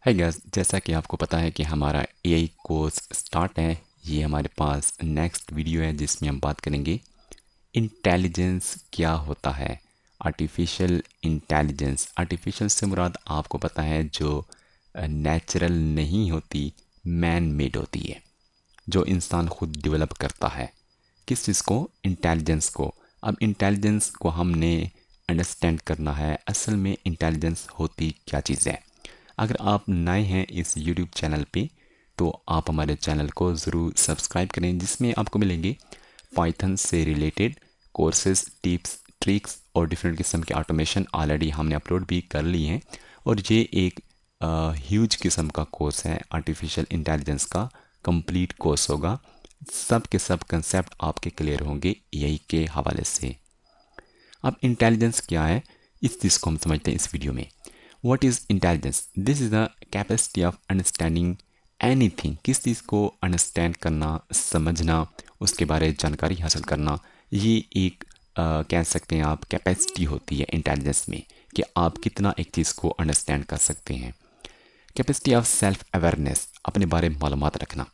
है गाइस, जैसा कि आपको पता है कि हमारा एआई कोर्स स्टार्ट है। ये हमारे पास नेक्स्ट वीडियो है जिसमें हम बात करेंगे इंटेलिजेंस क्या होता है। आर्टिफिशियल इंटेलिजेंस, आर्टिफिशियल से मुराद आपको पता है जो नेचुरल नहीं होती, मैन मेड होती है, जो इंसान खुद डेवलप करता है। किस चीज़ को? इंटेलिजेंस को। अब इंटेलिजेंस को हमने अंडरस्टैंड करना है, असल में इंटेलिजेंस होती क्या चीज़ है। अगर आप नए हैं इस यूट्यूब चैनल पे तो आप हमारे चैनल को ज़रूर सब्सक्राइब करें, जिसमें आपको मिलेंगे पाइथन से रिलेटेड कोर्सेज, टिप्स, ट्रिक्स और डिफरेंट किस्म के ऑटोमेशन ऑलरेडी हमने अपलोड भी कर ली हैं। और ये एक ह्यूज किस्म का कोर्स है, आर्टिफिशियल इंटेलिजेंस का कंप्लीट कोर्स होगा। सब के सब कंसेप्ट आपके क्लियर होंगे एआई के हवाले से। अब इंटेलिजेंस क्या है, इस चीज़ को हम समझते हैं इस वीडियो में। What is intelligence? This is the capacity of understanding anything. किस चीज़ को अंडरस्टैंड करना, समझना, उसके बारे में जानकारी हासिल करना, ये एक कह सकते हैं आप कैपेसिटी होती है इंटेलिजेंस में, कि आप कितना एक चीज़ को अंडरस्टैंड कर सकते हैं। कैपेसिटी ऑफ सेल्फ अवेयरनेस, अपने बारे में मालूमात रखना।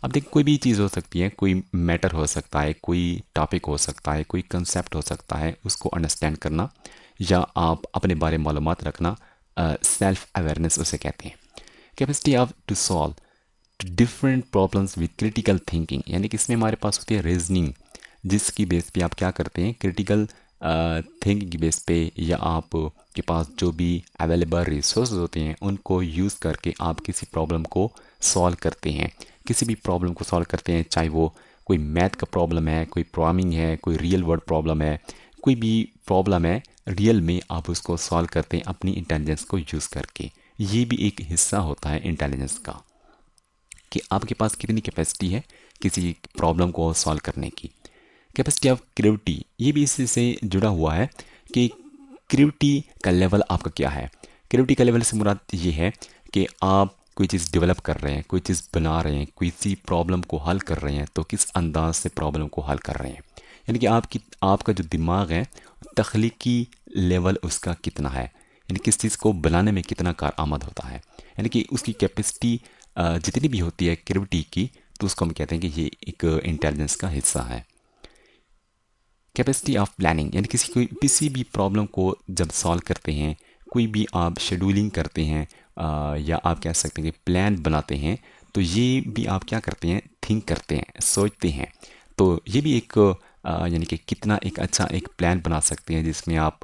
अब देखिए, कोई भी चीज़ हो सकती है, कोई मैटर हो सकता है, कोई टॉपिक हो सकता है, कोई कंसेप्ट हो सकता है, उसको अंडरस्टैंड करना या आप अपने बारे में मालूमात रखना, सेल्फ अवेयरनेस उसे कहते हैं। Capacity of to solve different problems with critical thinking, यानी कि इसमें हमारे पास होती है रीजनिंग, जिसकी बेस पे आप क्या करते हैं, क्रिटिकल थिंकिंग की बेस पे या आप के पास जो भी अवेलेबल रिसोर्स होते हैं उनको यूज़ करके आप किसी प्रॉब्लम को सॉल्व करते हैं। किसी भी प्रॉब्लम को सॉल्व करते हैं, चाहे वो कोई मैथ का प्रॉब्लम है, कोई प्रोग्रामिंग है, कोई रियल वर्ल्ड प्रॉब्लम है, कोई भी प्रॉब्लम है, रियल में आप उसको सॉल्व करते हैं अपनी इंटेलिजेंस को यूज़ करके। ये भी एक हिस्सा होता है इंटेलिजेंस का, कि आपके पास कितनी कैपेसिटी है किसी प्रॉब्लम को सॉल्व करने की। कैपेसिटी ऑफ क्रिएटिविटी, ये भी इसी से जुड़ा हुआ है कि क्रिएटिविटी का लेवल आपका क्या है। क्रिएटिविटी का लेवल से मुराद ये है कि आप कोई चीज़ डेवलप कर रहे हैं, कोई चीज़ बना रहे हैं, किसी प्रॉब्लम को हल कर रहे हैं, तो किस अंदाज से प्रॉब्लम को हल कर रहे हैं। यानी कि आपका जो दिमाग है, तख्लीकी लेवल उसका कितना है, यानी किस चीज़ को बनाने में कितना कारआमद होता है। यानी कि उसकी कैपेसिटी जितनी भी होती है क्रिएटिविटी की, तो उसको हम कहते हैं कि ये एक इंटेलिजेंस का हिस्सा है। कैपेसिटी ऑफ प्लानिंग, यानी किसी भी प्रॉब्लम को जब सॉल्व करते हैं, कोई भी आप शेड्यूलिंग करते हैं या आप कह सकते हैं कि प्लान बनाते हैं, तो ये भी आप क्या करते हैं, थिंक करते हैं, सोचते हैं। तो ये भी एक यानी कि कितना एक अच्छा एक प्लान बना सकते हैं जिसमें आप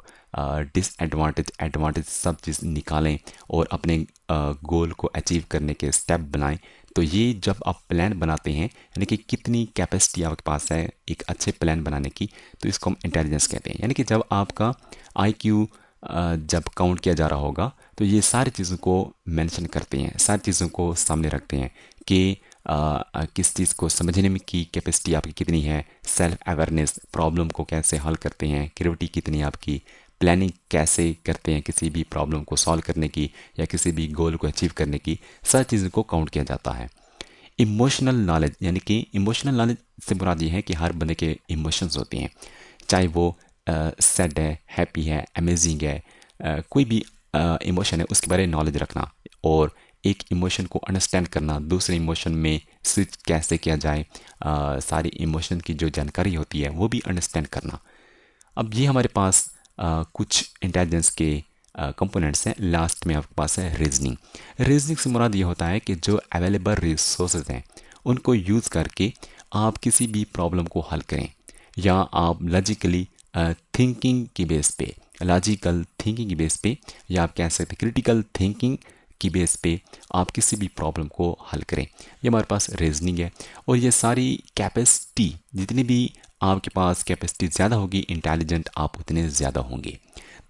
डिसएडवांटेज एडवांटेज सब चीज़ निकालें और अपने गोल को अचीव करने के स्टेप बनाएं। तो ये जब आप प्लान बनाते हैं, यानी कि कितनी कैपेसिटी आपके पास है एक अच्छे प्लान बनाने की, तो इसको हम इंटेलिजेंस कहते हैं। यानी कि जब आपका आईक्यू जब काउंट किया जा रहा होगा, तो ये सारी चीज़ों को मेंशन करते हैं, सारी चीज़ों को सामने रखते हैं कि किस चीज़ को समझने में की कैपेसिटी आपकी कितनी है, सेल्फ अवेयरनेस, प्रॉब्लम को कैसे हल करते हैं, क्रिएटिविटी कितनी है आपकी, प्लानिंग कैसे करते हैं किसी भी प्रॉब्लम को सॉल्व करने की या किसी भी गोल को अचीव करने की, सारी चीज़ों को काउंट किया जाता है। इमोशनल नॉलेज, यानी कि इमोशनल नॉलेज से मुराद ये है कि हर बंदे के इमोशंस होते हैं, चाहे वो सैड है, हैप्पी है, अमेजिंग है, कोई भी इमोशन है उसके बारे में नॉलेज रखना और एक इमोशन को अंडरस्टैंड करना, दूसरे इमोशन में स्विच कैसे किया जाए, सारी इमोशन की जो जानकारी होती है वो भी अंडरस्टैंड करना। अब ये हमारे पास कुछ इंटेलिजेंस के कंपोनेंट्स हैं। लास्ट में आपके पास है रीजनिंग। रीजनिंग से मुराद ये होता है कि जो अवेलेबल रिसोर्सेज हैं उनको यूज़ करके आप किसी भी प्रॉब्लम को हल करें, या आप लॉजिकली थिंकिंग की बेस पे, लॉजिकल थिंकिंग की बेस पे, या आप कह सकते हैं क्रिटिकल थिंकिंग की बेस पे आप किसी भी प्रॉब्लम को हल करें। ये हमारे पास रीजनिंग है। और ये सारी कैपेसिटी, जितनी भी आपके पास कैपेसिटी ज़्यादा होगी, इंटेलिजेंट आप उतने ज़्यादा होंगे।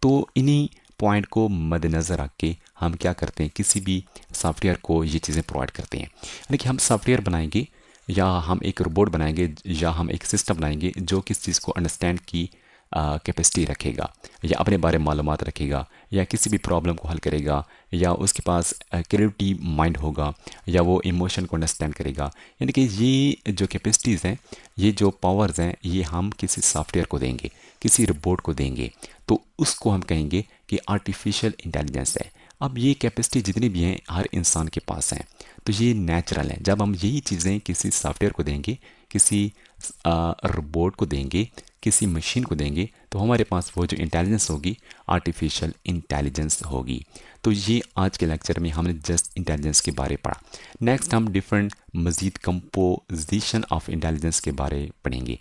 तो इन्हीं पॉइंट को मद्देनज़र रख के हम क्या करते हैं, किसी भी सॉफ्टवेयर को ये चीज़ें प्रोवाइड करते हैं। यानी कि हम सॉफ्टवेयर बनाएंगे या हम एक रोबोट बनाएंगे या हम एक सिस्टम बनाएंगे जो किस चीज़ को अंडरस्टैंड की कैपेसिटी रखेगा, या अपने बारे में मालूमात रखेगा, या किसी भी प्रॉब्लम को हल करेगा, या उसके पास क्रिएटिव माइंड होगा, या वो इमोशन को अंडरस्टैंड करेगा। यानी कि ये जो कैपेसिटीज़ हैं, ये जो पावर्स हैं, ये हम किसी सॉफ्टवेयर को देंगे, किसी रोबोट को देंगे, तो उसको हम कहेंगे कि आर्टिफिशियल इंटेलिजेंस है। अब ये कैपेसिटी जितनी भी हैं हर इंसान के पास हैं, तो ये नेचुरल है। जब हम यही चीज़ें किसी सॉफ्टवेयर को देंगे, किसी रोबोट को देंगे, किसी मशीन को देंगे, तो हमारे पास वो जो इंटेलिजेंस होगी आर्टिफिशियल इंटेलिजेंस होगी। तो ये आज के लेक्चर में हमने जस्ट इंटेलिजेंस के बारे पढ़ा। नेक्स्ट हम डिफरेंट मज़ीद कंपोजिशन ऑफ इंटेलिजेंस के बारे पढ़ेंगे।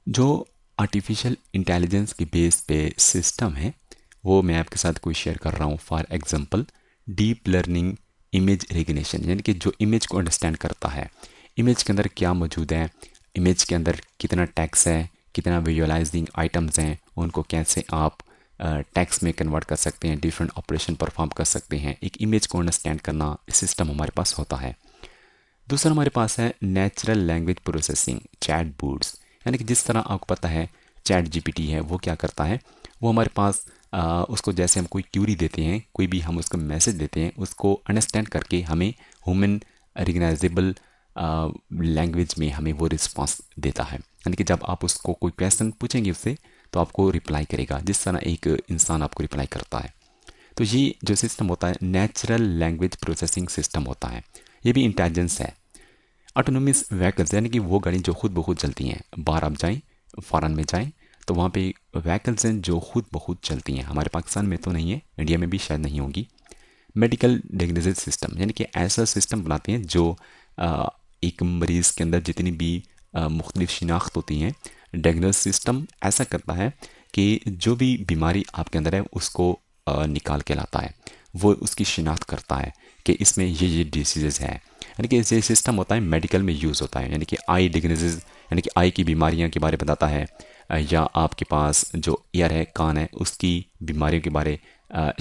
जो आर्टिफिशियल इंटेलिजेंस के बेस पे सिस्टम है वो मैं आपके साथ कोई शेयर कर रहा हूँ। For example deep learning image recognition, यानी कि जो इमेज को अंडरस्टैंड करता है, इमेज के अंदर क्या मौजूद है, इमेज के अंदर कितना टेक्स्ट है, कितना विजुअलाइजिंग आइटम्स हैं, उनको कैसे आप टेक्स्ट में कन्वर्ट कर सकते हैं, डिफरेंट ऑपरेशन परफॉर्म कर सकते हैं। एक इमेज को अंडरस्टैंड करना सिस्टम हमारे पास होता है। दूसरा हमारे पास है natural language processing, chat boats, यानी कि जिस तरह आपको पता है चैट जीपीटी है, वो क्या करता है, वो हमारे पास उसको जैसे हम कोई क्यूरी देते हैं, कोई भी हम उसको मैसेज देते हैं, उसको अंडरस्टैंड करके हमें ह्यूमन रिकग्नाइजेबल लैंग्वेज में हमें वो रिस्पॉन्स देता है। यानी कि जब आप उसको कोई क्वेश्चन पूछेंगे उससे तो आपको रिप्लाई करेगा जिस तरह एक इंसान आपको रिप्लाई करता है। तो ये जो सिस्टम होता है नेचुरल लैंग्वेज प्रोसेसिंग सिस्टम होता है, ये भी इंटेलिजेंस है। ऑटोनोमस व्हीकल्स, यानी कि वो गाड़ी जो खुद ब खुद चलती हैं, बाहर आप जाएं, फॉरेन में जाएं तो वहाँ पे व्हीकल्स हैं जो खुद ब खुद चलती हैं। हमारे पाकिस्तान में तो नहीं है, इंडिया में भी शायद नहीं होगी। मेडिकल डायग्नोसिस सिस्टम, यानी कि ऐसा सिस्टम बनाते हैं जो एक मरीज़ के अंदर जितनी भी मुख्तलिफ शिनाख्त होती हैं, डायग्नोसिस सिस्टम ऐसा करता है कि जो भी बीमारी आपके अंदर है उसको निकाल के लाता है, वो उसकी शिनाख्त करता है कि इसमें ये डिसीज़ है। यानी कि ये सिस्टम होता है मेडिकल में यूज़ होता है, यानी कि आई डायग्नोसिस, यानी कि आई की बीमारियां के बारे में बताता है, या आपके पास जो ईयर है, कान है, उसकी बीमारियों के बारे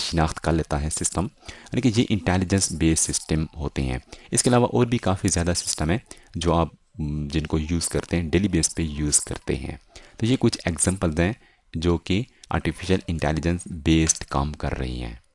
शिनाख्त कर लेता है सिस्टम। यानी कि ये इंटेलिजेंस बेस्ड सिस्टम होते हैं। इसके अलावा और भी काफ़ी ज़्यादा सिस्टम है जो आप जिनको यूज़ करते हैं, डेली बेस पे यूज़ करते हैं। तो ये कुछ एग्जांपल्स हैं जो कि आर्टिफिशियल इंटेलिजेंस बेस्ड काम कर रही हैं।